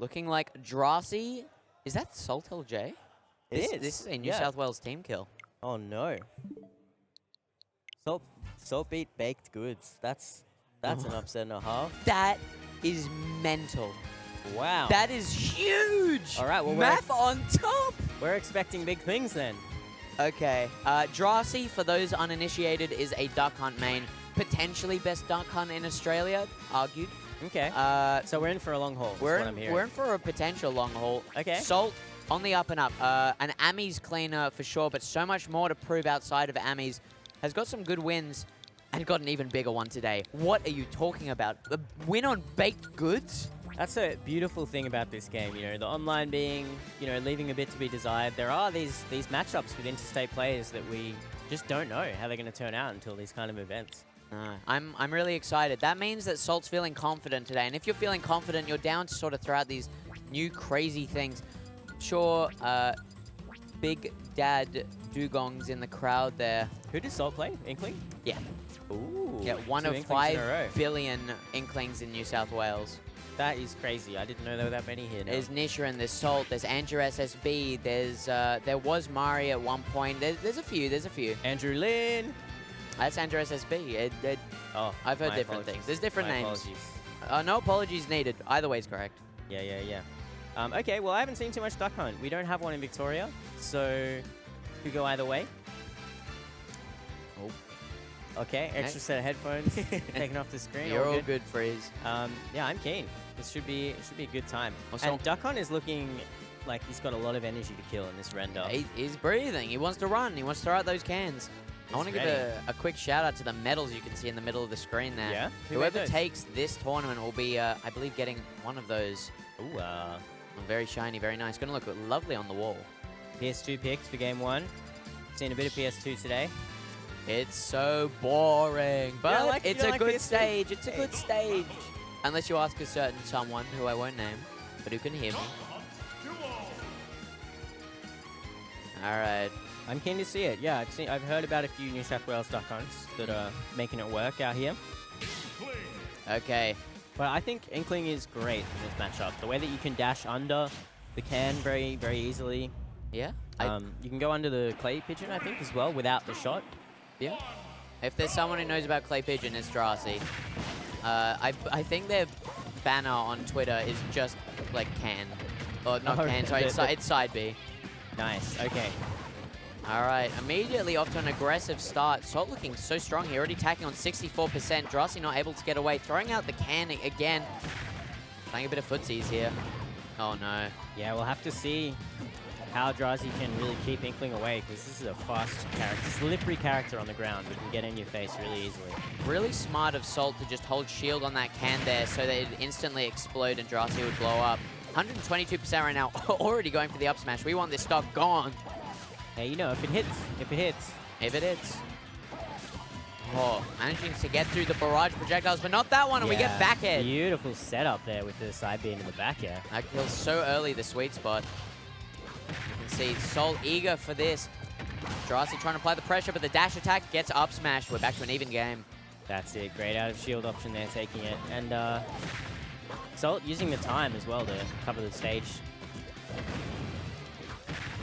Looking like Drasi. Is that Salt LJ? This This is a New South Wales team kill. Oh no. Salt beat baked goods. That's an upset and a half. That is mental. Wow. That is huge. All right, well, math on top. We're expecting big things then. Okay. Drasi, for those uninitiated, is a duck hunt main. Potentially best duck hunt in Australia, argued. Okay. So we're in for a long haul. We're is what I'm hearing. in for a potential long haul. Okay. Salt on the up and up. An Ami's cleaner for sure, but so much more to prove outside of Ami's. Has got some good wins and got an even bigger one today. What are you talking about? A win on baked goods? That's a beautiful thing about this game, you know, the online being, you know, leaving a bit to be desired. There are these matchups with interstate players that we just don't know how they're going to turn out until these kind of events. I'm really excited. That means that Salt's feeling confident today. And if you're feeling confident, you're down to sort of throw out these new crazy things. Sure, Big Dad Dugong's in the crowd there. Who does Salt play? Inkling? Yeah. Ooh. Yeah, one of 5 billion Inklings in New South Wales. That is crazy. I didn't know there were that many here now. There's Nisha and there's Salt. There's Andrew SSB. There's there was Mari at one point. There's a few. Andrew Lin. That's Andrew SSB. Oh, I've heard different things. There's different names. Apologies. No apologies needed. Either way is correct. Yeah. Okay, well, I haven't seen too much duck hunt. We don't have one in Victoria, so could go either way. Oh. Okay, extra set of headphones taken off the screen. You're all good, Freeze. Yeah, I'm keen. It should be a good time. Also, and Duck Hunt is looking like he's got a lot of energy to kill in this render. He's breathing. He wants to run. He wants to throw out those cans. I want to give a quick shout out to the medals you can see in the middle of the screen there. Yeah? Whoever takes this tournament will be, I believe, getting one of those. Ooh, very shiny, very nice. Going to look lovely on the wall. PS2 picked for game 1. Seen a bit of PS2 today. It's so boring, but it's a good stage. It's a good stage. Unless you ask a certain someone who I won't name, but who can hear me. All right. I'm keen to see it. Yeah, I've heard about a few New South Wales duck hunts that are making it work out here. Okay. But I think Inkling is great in this matchup. The way that you can dash under the can very, very easily. Yeah. You can go under the clay pigeon, I think, as well, without the shot. Yeah. If there's someone who knows about clay pigeon, it's Drasi. I think their banner on Twitter is just like can. Or not can, sorry, it's side B. Nice, okay. All right, immediately off to an aggressive start. Salt looking so strong here, already tacking on 64%. Drasi not able to get away, throwing out the can again. Playing a bit of footsies here. Oh no. Yeah, we'll have to see how Drasi can really keep Inkling away, because this is a fast character, slippery character on the ground who can get in your face really easily. Really smart of Salt to just hold shield on that can there so that it'd instantly explode and Drasi would blow up. 122% right now, already going for the up smash. We want this stock gone. Hey, you know, if it hits. If it hits. Oh, managing to get through the barrage projectiles, but not that one, and we get back air. Beautiful setup there with the side beam in the back air. That kills so early, the sweet spot. You can see Salt eager for this. Drasi trying to apply the pressure, but the dash attack gets up smash. We're back to an even game. That's it. Great out of shield option there, taking it. And Salt using the time as well to cover the stage.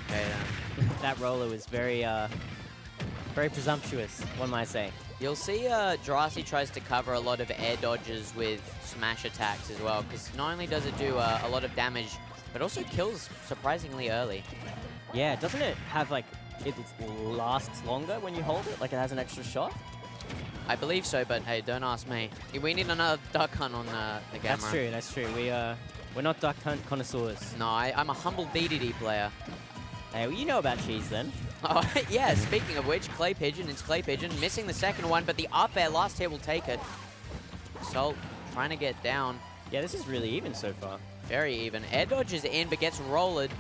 Okay, that roller was very presumptuous, one might say. You'll see Drasi tries to cover a lot of air dodges with smash attacks as well, because not only does it do a lot of damage, but also kills surprisingly early. Yeah, doesn't it have like, it lasts longer when you hold it? Like it has an extra shot? I believe so, but hey, don't ask me. We need another duck hunt on the camera. That's true. We're not duck hunt connoisseurs. No, I'm a humble DDD player. Hey, well, you know about cheese then. Oh, yeah, speaking of which, Clay Pigeon, it's Clay Pigeon, missing the second one, but the up air last hit will take it. Salt trying to get down. Yeah, this is really even so far. Very even. Air dodge is in, but gets rolled.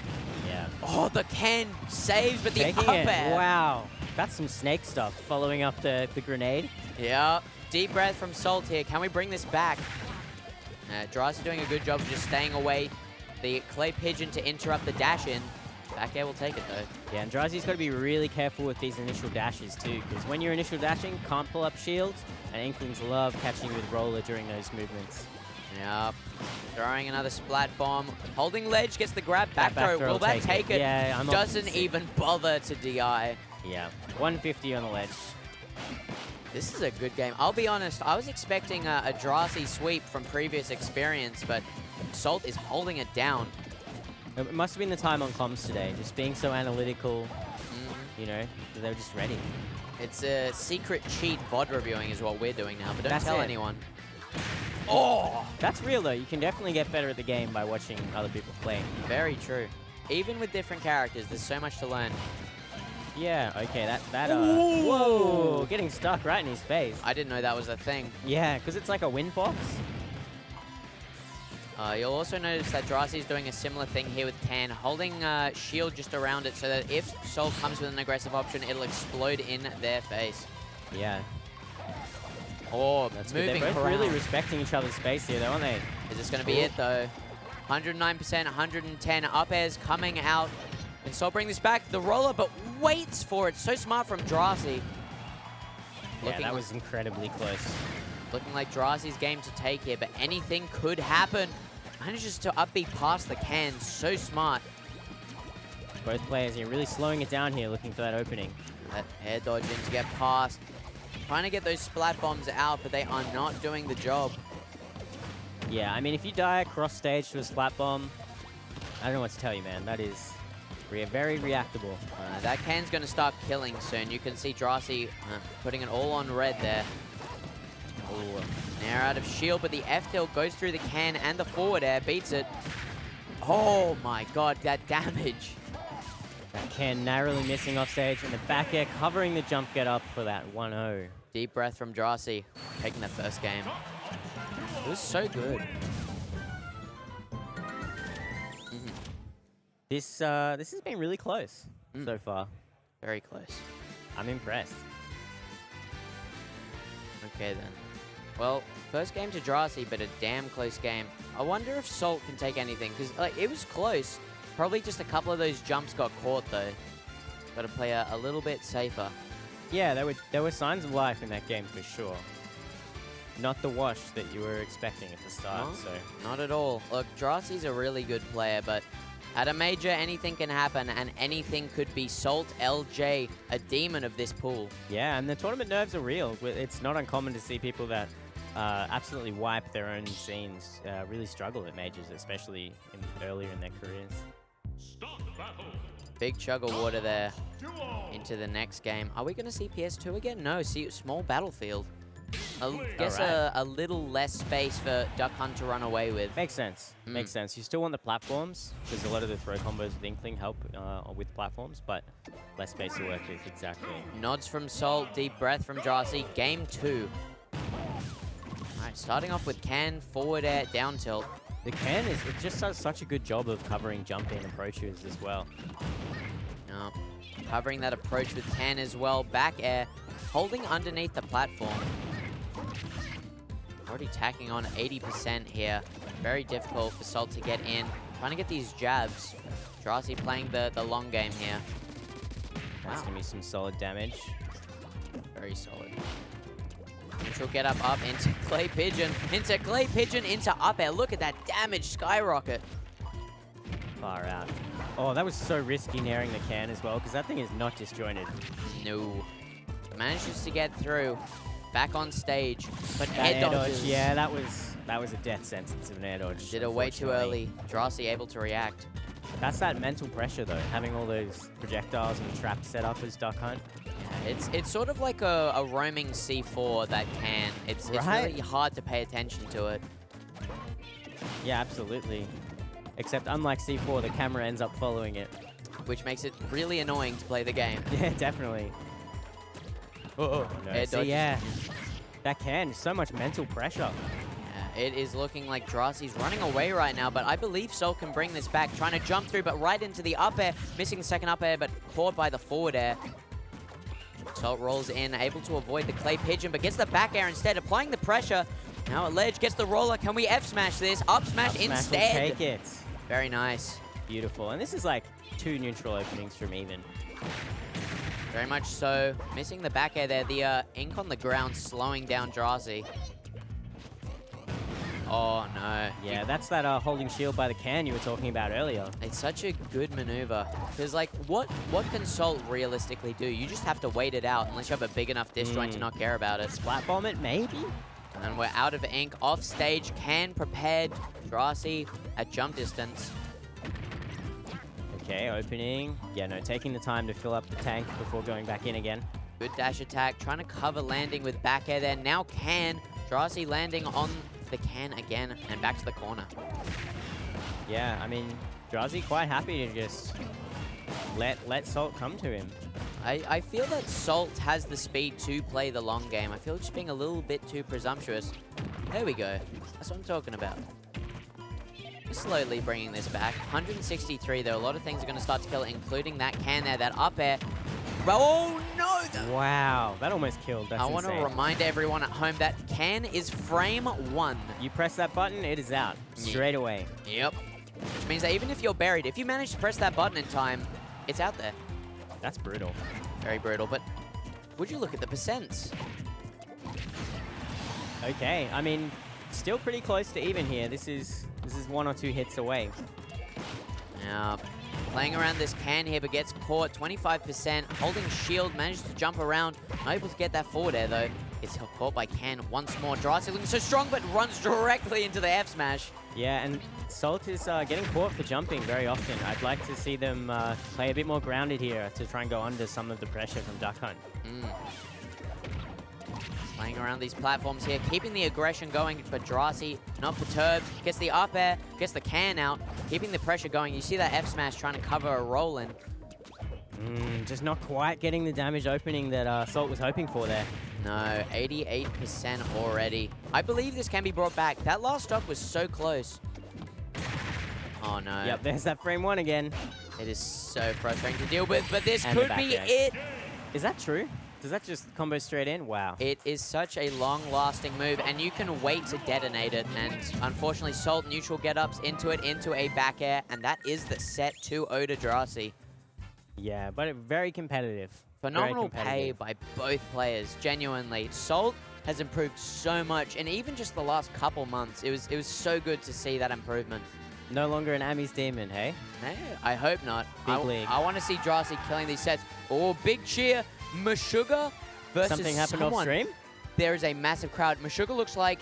Yeah. Oh, the can saves, but the up air. Wow. That's some snake stuff, following up the grenade. Yeah. Deep breath from Salt here. Can we bring this back? Drasi doing a good job of just staying away. The Clay Pigeon to interrupt the dash in. Back air will take it, though. Yeah, and Drasi's got to be really careful with these initial dashes, too, because when you're initial dashing, can't pull up shields, and Inklings love catching you with roller during those movements. Yep. Throwing another splat bomb. Holding ledge, gets the grab. Back throw. Will that take it? Yeah, I'm Doesn't even bother to DI. Yeah, 150 on the ledge. This is a good game. I'll be honest, I was expecting a Drasi sweep from previous experience, but Salt is holding it down. It must have been the time on comms today, just being so analytical, you know, that they were just ready. It's a secret cheat VOD reviewing is what we're doing now, but don't tell anyone. Oh! That's real though, you can definitely get better at the game by watching other people play. Very true. Even with different characters, there's so much to learn. Yeah, okay, whoa, getting stuck right in his face. I didn't know that was a thing. Yeah, because it's like a wind box. You'll also notice that Drasi is doing a similar thing here with Tan, holding shield just around it so that if Sol comes with an aggressive option, it'll explode in their face. Yeah. Oh, that's moving good. They're both around. really respecting each other's space here, though, aren't they? Is this going to be it, though? 109%, 110 up airs coming out. Can Sol bring this back? The roller, but waits for it. So smart from Drasi. Yeah, that was incredibly close. Looking like Drasi's game to take here, but anything could happen. Manages to up B past the can. So smart. Both players here really slowing it down here, looking for that opening. That air dodge in to get past. Trying to get those splat bombs out, but they are not doing the job. Yeah, I mean, if you die cross stage to a splat bomb, I don't know what to tell you, man. That is very reactable. That can's going to start killing soon. You can see Drasi putting it all on red there. Ooh. Nair out of shield, but the F tilt goes through the can and the forward air beats it. Oh my god, that damage. That can narrowly missing off stage, and the back air covering the jump get up for that 1-0. Deep breath from Drasi, taking the first game. It was so good. This has been really close so far. Very close. I'm impressed. Okay then. Well, first game to Drasi, but a damn close game. I wonder if Salt can take anything, because like, it was close. Probably just a couple of those jumps got caught though. Got to play a little bit safer. Yeah, there were signs of life in that game for sure. Not the wash that you were expecting at the start. No, so not at all. Look, Drasi's a really good player, but at a major, anything can happen, and anything could be Salt LJ, a demon of this pool. Yeah, and the tournament nerves are real. It's not uncommon to see people that absolutely wipe their own scenes, really struggle at majors, especially earlier in their careers. Big chug of water there into the next game. Are we going to see PS2 again? No, see, small battlefield. I guess a little less space for Duck Hunt to run away with. Makes sense. Makes sense. You still want the platforms, because a lot of the throw combos with Inkling help with platforms, but less space to work with, exactly. Nods from Salt, deep breath from Drasi. Game 2. All right, starting off with can, forward air, down tilt. The can it just does such a good job of covering jump-in approaches as well. Covering that approach with can as well. Back air, holding underneath the platform. Already tacking on 80% here. Very difficult for Salt to get in. Trying to get these jabs. Drasi playing the long game here. That's going to be some solid damage. Very solid. Neutral get up into Clay Pigeon. Into Clay Pigeon, into up air. Look at that damage skyrocket. Far out. Oh, that was so risky nairing the can as well, because that thing is not disjointed. No. Manages to get through. Back on stage. But that air dodges. Yeah, that was a death sentence of an air dodge. Did it way too early. Drasi able to react. That's that mental pressure, though, having all those projectiles and traps set up as Duck Hunt. Yeah, it's sort of like a roaming C4 that can. It's really hard to pay attention to it. Yeah, absolutely. Except unlike C4, the camera ends up following it. Which makes it really annoying to play the game. Yeah, definitely. Oh no. See, yeah. That can. So much mental pressure. Yeah, it is looking like Drasi's running away right now, but I believe Sol can bring this back. Trying to jump through, but right into the up air. Missing the second up air, but caught by the forward air. Salt rolls in, able to avoid the Clay Pigeon, but gets the back air instead, applying the pressure. Now at ledge, gets the roller. Can we F-smash this? Up smash instead. Will take it. Very nice. Beautiful. And this is like 2 neutral openings from even. Very much so. Missing the back air there. The ink on the ground slowing down Drasi. Oh, no. Yeah, that's that holding shield by the can you were talking about earlier. It's such a good maneuver. Because, like, what can Salt realistically do? You just have to wait it out unless you have a big enough disjoint to not care about it. Splat bomb it, maybe? And we're out of ink. Off stage, can prepared. Drasi at jump distance. Okay, opening. Yeah, no, taking the time to fill up the tank before going back in again. Good dash attack. Trying to cover landing with back air there. Now can. Drasi landing on the can again and back to the corner. Yeah, I mean, Drasi quite happy to just let Salt come to him. I feel that Salt has the speed to play the long game. I feel just being a little bit too presumptuous. There we go. That's what I'm talking about. Slowly bringing this back. 163 though. A lot of things are going to start to kill it, including that can there, that up air. Oh no! Wow, that almost killed. That's I want to remind everyone at home that can is frame 1. You press that button, it is out straight away. Yep. Which means that even if you're buried, if you manage to press that button in time, it's out there. That's brutal. Very brutal, but would you look at the percents? Okay, I mean, still pretty close to even here. This is 1 or 2 hits away. Now, playing around this can here, but gets caught. 25%, holding shield, manages to jump around. Not able to get that forward air, though. It's caught by Can once more. Drasi looking so strong, but runs directly into the F smash. Yeah, and Salt is getting caught for jumping very often. I'd like to see them play a bit more grounded here to try and go under some of the pressure from Duck Hunt. Playing around these platforms here, keeping the aggression going, but Drasi not perturbed. Gets the up air, gets the can out, keeping the pressure going. You see that F smash trying to cover a roll in. Just not quite getting the damage opening that Salt was hoping for there. No, 88% already. I believe this can be brought back. That last stock was so close. Oh no. Yep, there's that frame 1 again. It is so frustrating to deal with, but this And could be it. Is that true? Does that just combo straight in? Wow. It is such a long-lasting move, and you can wait to detonate it. And unfortunately, Salt neutral get-ups into it, into a back air, and that is the set 2-0 to Drasi. Yeah, but very competitive. Phenomenal pay by both players, genuinely. Salt has improved so much, and even just the last couple months, it was so good to see that improvement. No longer an Amis demon, hey? Hey, I hope not. Big league. I want to see Drasi killing these sets. Oh, big cheer. Meshuggah versus Something happened someone. off stream? There is a massive crowd. Meshuggah looks like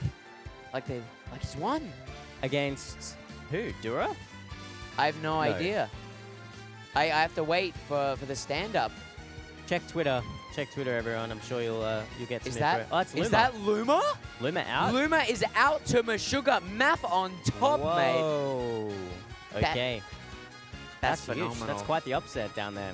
he's won. Against who? Dura? I have no idea. I have to wait for the stand-up. Check Twitter. Check Twitter, everyone. I'm sure you'll get some Is that info. Oh, it's Luma. Is that Luma? Luma out? Luma is out to Meshuggah. Math on top, mate. Whoa. Okay. That's huge. phenomenal. That's quite the upset down there.